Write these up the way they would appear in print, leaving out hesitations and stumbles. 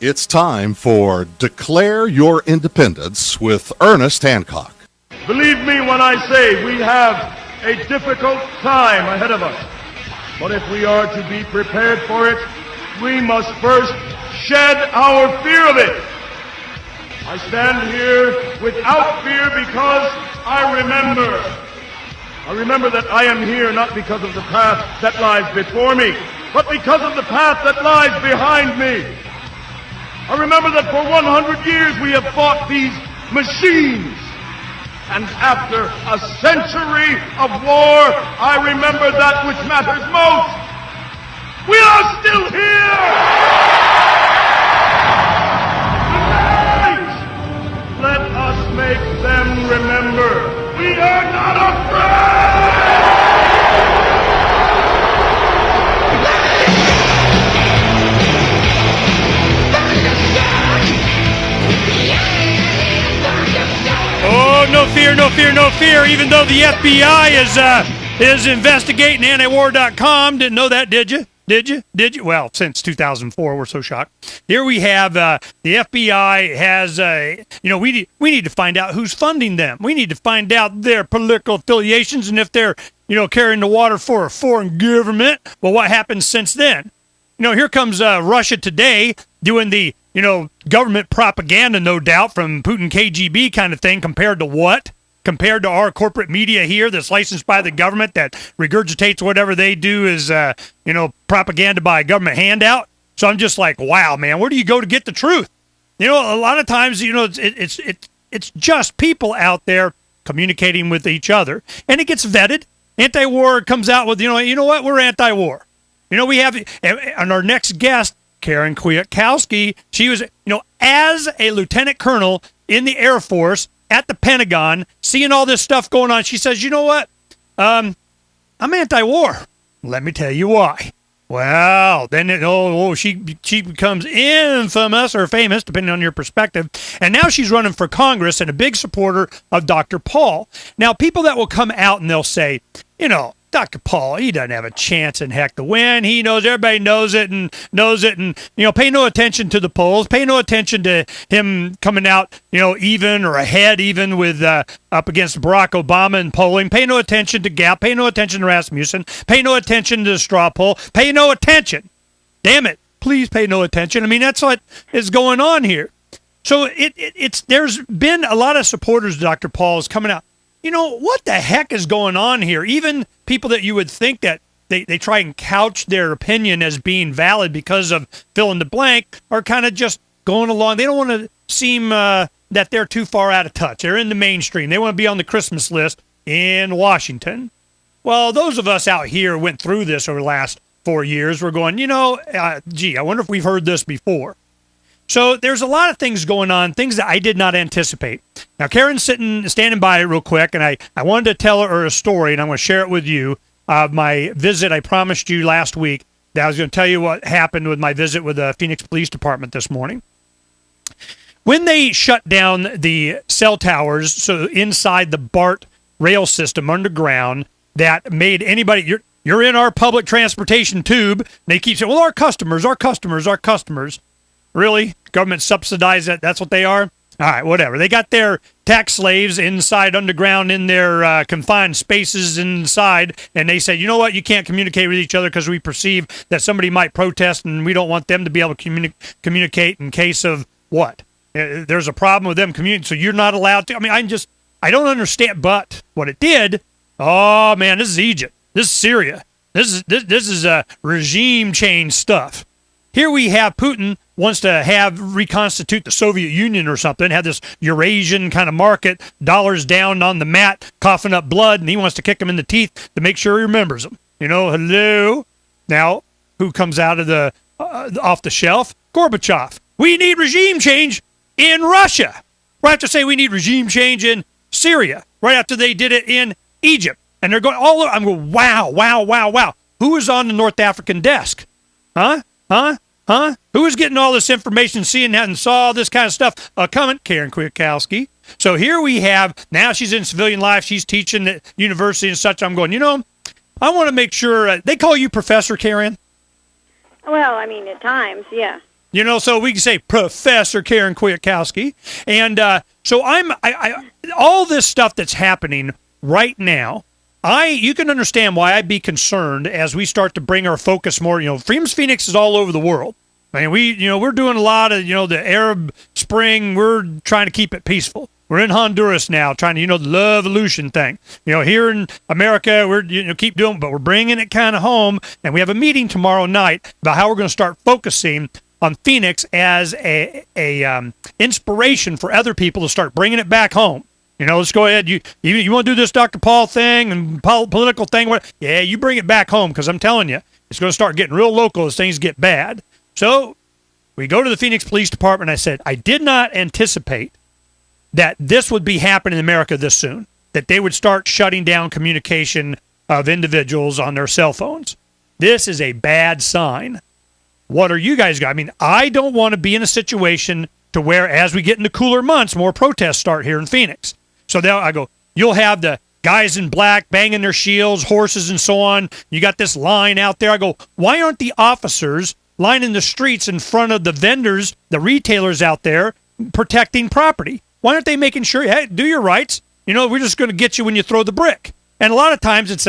It's time for Declare Your Independence with Ernest Hancock. Believe me when I say we have a difficult time ahead of us. But if we are to be prepared for it, we must first shed our fear of it. I stand here without fear because I remember that I am here not because of the path that lies before me, but because of the path that lies behind me. I remember that for 100 years we have fought these machines. And after a century of war, I remember that which matters most. We are still here! Tonight, let us make them remember we are not afraid! Oh, no fear, no fear, no fear. Even though the FBI is investigating antiwar.com. Didn't know that, did you? Did you? Well, since 2004, we're so shocked. Here we have the FBI has, we need to find out who's funding them. We need to find out their political affiliations and if they're, carrying the water for a foreign government. Well, what happened since then? Here comes Russia Today doing the, government propaganda, no doubt, from Putin KGB kind of thing, compared to what? Compared to our corporate media here that's licensed by the government that regurgitates whatever they do is, propaganda by a government handout. So I'm just like, wow, man, where do you go to get the truth? A lot of times, it's just people out there communicating with each other, and it gets vetted. Anti-war comes out with, you know what, we're anti-war. We have, and our next guest, Karen Kwiatkowski, she was, as a lieutenant colonel in the Air Force at the Pentagon, seeing all this stuff going on, she says, you know what? I'm anti-war. Let me tell you why. Well, then she becomes infamous or famous, depending on your perspective. And now she's running for Congress and a big supporter of Dr. Paul. Now, people that will come out and they'll say, Dr. Paul, he doesn't have a chance in heck to win. He knows, everybody knows it, and pay no attention to the polls. Pay no attention to him coming out, even or ahead, even with up against Barack Obama in polling. Pay no attention to Gap. Pay no attention to Rasmussen. Pay no attention to the straw poll. Pay no attention. Damn it. Please pay no attention. I mean, that's what is going on here. So there's been a lot of supporters of Dr. Paul's coming out. What the heck is going on here? Even people that you would think that they try and couch their opinion as being valid because of fill in the blank are kind of just going along. They don't want to seem that they're too far out of touch. They're in the mainstream. They want to be on the Christmas list in Washington. Well, those of us out here went through this over the last 4 years. We're going, I wonder if we've heard this before. So there's a lot of things going on, things that I did not anticipate. Now, Karen's standing by real quick, and I wanted to tell her a story, and I'm going to share it with you. My visit, I promised you last week that I was going to tell you what happened with my visit with the Phoenix Police Department this morning. When they shut down the cell towers, so inside the BART rail system underground, that made anybody, you're in our public transportation tube, they keep saying, well, our customers. Really? Government subsidized that? That's what they are? All right, whatever. They got their tax slaves inside underground in their confined spaces inside, and they said, you know what? You can't communicate with each other because we perceive that somebody might protest, and we don't want them to be able to communicate in case of what? There's a problem with them communicating, so you're not allowed to. I mean, I don't understand, but what it did, oh, man, this is Egypt. This is Syria. This is regime change stuff. Here we have Putin wants to reconstitute the Soviet Union or something, have this Eurasian kind of market, dollars down on the mat, coughing up blood, and he wants to kick him in the teeth to make sure he remembers them. Hello? Now, who comes out of the off the shelf? Gorbachev. We need regime change in Russia. Right after say we need regime change in Syria. Right after they did it in Egypt. And they're going all over. I'm going, wow. Who is on the North African desk? Huh? Who is getting all this information, seeing that, and saw all this kind of stuff coming? Karen Kwiatkowski. So here we have, now she's in civilian life. She's teaching at university and such. I'm going, I want to make sure. They call you Professor, Karen? Well, I mean, at times, yeah. So we can say Professor Karen Kwiatkowski. And so all this stuff that's happening right now, you can understand why I'd be concerned as we start to bring our focus more. Freedom's Phoenix is all over the world. I mean, we're doing a lot of, the Arab Spring. We're trying to keep it peaceful. We're in Honduras now, trying to, the love evolution thing. Here in America, we're keep doing, but we're bringing it kind of home. And we have a meeting tomorrow night about how we're going to start focusing on Phoenix as a inspiration for other people to start bringing it back home. Let's go ahead. You want to do this Dr. Paul thing and political thing? Yeah, you bring it back home, because I'm telling you, it's going to start getting real local as things get bad. So we go to the Phoenix Police Department. I said, I did not anticipate that this would be happening in America this soon, that they would start shutting down communication of individuals on their cell phones. This is a bad sign. What are you guys got? I mean, I don't want to be in a situation to where, as we get into cooler months, more protests start here in Phoenix. So now I go, you'll have the guys in black banging their shields, horses and so on. You got this line out there. I go, why aren't the officers lining the streets in front of the vendors, the retailers out there, protecting property? Why aren't they making sure, hey, do your rights? We're just going to get you when you throw the brick. And a lot of times it's,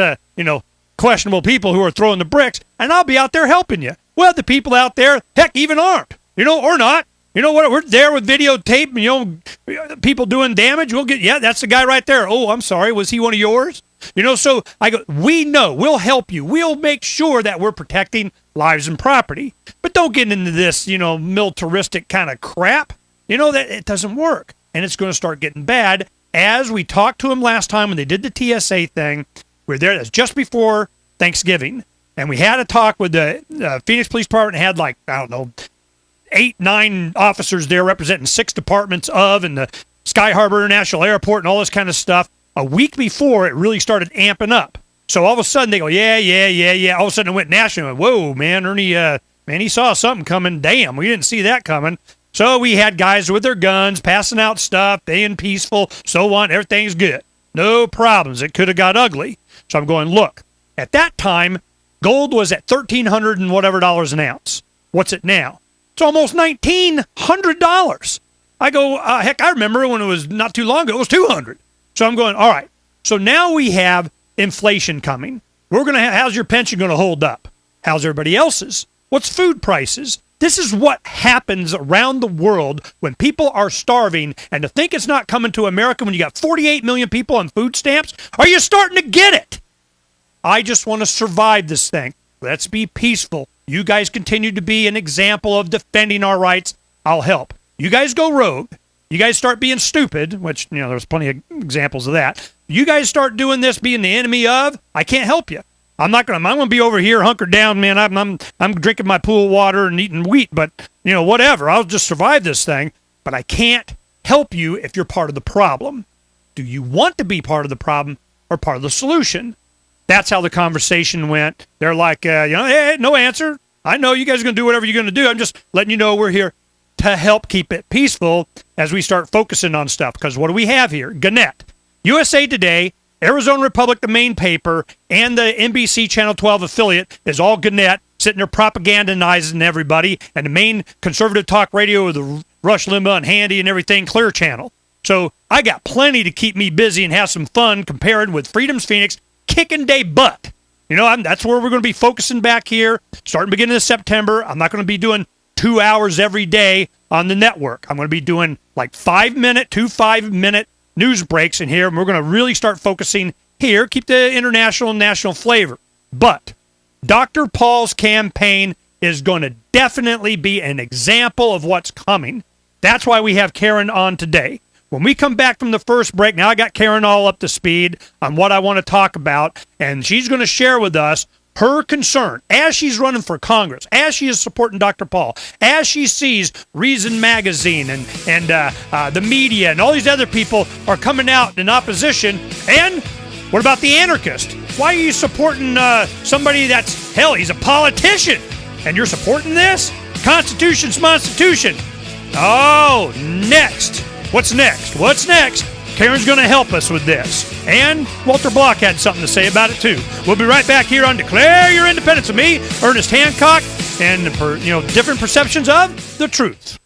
questionable people who are throwing the bricks, and I'll be out there helping you. Well, the people out there, heck, even aren't, or not. What? We're there with videotape, people doing damage. We'll get, that's the guy right there. Oh, I'm sorry. Was he one of yours? So I go, we know. We'll help you. We'll make sure that we're protecting lives and property. But don't get into this, militaristic kind of crap. That it doesn't work. And it's going to start getting bad. As we talked to them last time when they did the TSA thing, we were there. That's just before Thanksgiving. And we had a talk with the Phoenix Police Department. Had 8, 9 officers there representing 6 departments and the Sky Harbor International Airport and all this kind of stuff. A week before, it really started amping up. So all of a sudden, they go, yeah. All of a sudden, it went national. Whoa, man, Ernie, he saw something coming. Damn, we didn't see that coming. So we had guys with their guns, passing out stuff, being peaceful, so on. Everything's good. No problems. It could have got ugly. So I'm going, look, at that time, gold was at $1,300 and whatever dollars an ounce. What's it now? It's almost $1,900. I go, heck, I remember when it was not too long ago, it was $200. So I'm going, all right. So now we have inflation coming. We're going to how's your pension going to hold up? How's everybody else's? What's food prices? This is what happens around the world when people are starving, and to think it's not coming to America when you got 48 million people on food stamps, are you starting to get it? I just want to survive this thing. Let's be peaceful. You guys continue to be an example of defending our rights. I'll help. You guys go rogue. You guys start being stupid, which, there's plenty of examples of that. You guys start doing this, being the enemy of, I can't help you. I'm going to be over here hunkered down, man. I'm drinking my pool water and eating wheat, but, whatever. I'll just survive this thing. But I can't help you if you're part of the problem. Do you want to be part of the problem or part of the solution? That's how the conversation went. They're like, hey, no answer. I know you guys are going to do whatever you're going to do. I'm just letting you know we're here to help keep it peaceful as we start focusing on stuff. Because what do we have here? Gannett, USA Today, Arizona Republic, the main paper, and the NBC Channel 12 affiliate is all Gannett, sitting there propagandizing everybody, and the main conservative talk radio with the Rush Limbaugh and Handy and everything, Clear Channel. So I got plenty to keep me busy and have some fun comparing with Freedom's Phoenix, kicking day butt. That's where we're going to be focusing back here, starting beginning of September. I'm not going to be doing 2 hours every day on the network. I'm going to be doing like 5-minute news breaks in here, and we're going to really start focusing here, keep the international and national flavor. But Dr. Paul's campaign is going to definitely be an example of what's coming. That's why we have Karen on today. When we come back from the first break, now I got Karen all up to speed on what I want to talk about, and she's going to share with us her concern as she's running for Congress, as she is supporting Dr. Paul, as she sees Reason Magazine and the media and all these other people are coming out in opposition. And what about the anarchist? Why are you supporting somebody that's, hell, he's a politician, and you're supporting this? Constitution's Constitution. Oh, next. What's next? Karen's going to help us with this. And Walter Block had something to say about it, too. We'll be right back here on Declare Your Independence with me, Ernest Hancock, and different perceptions of the truth.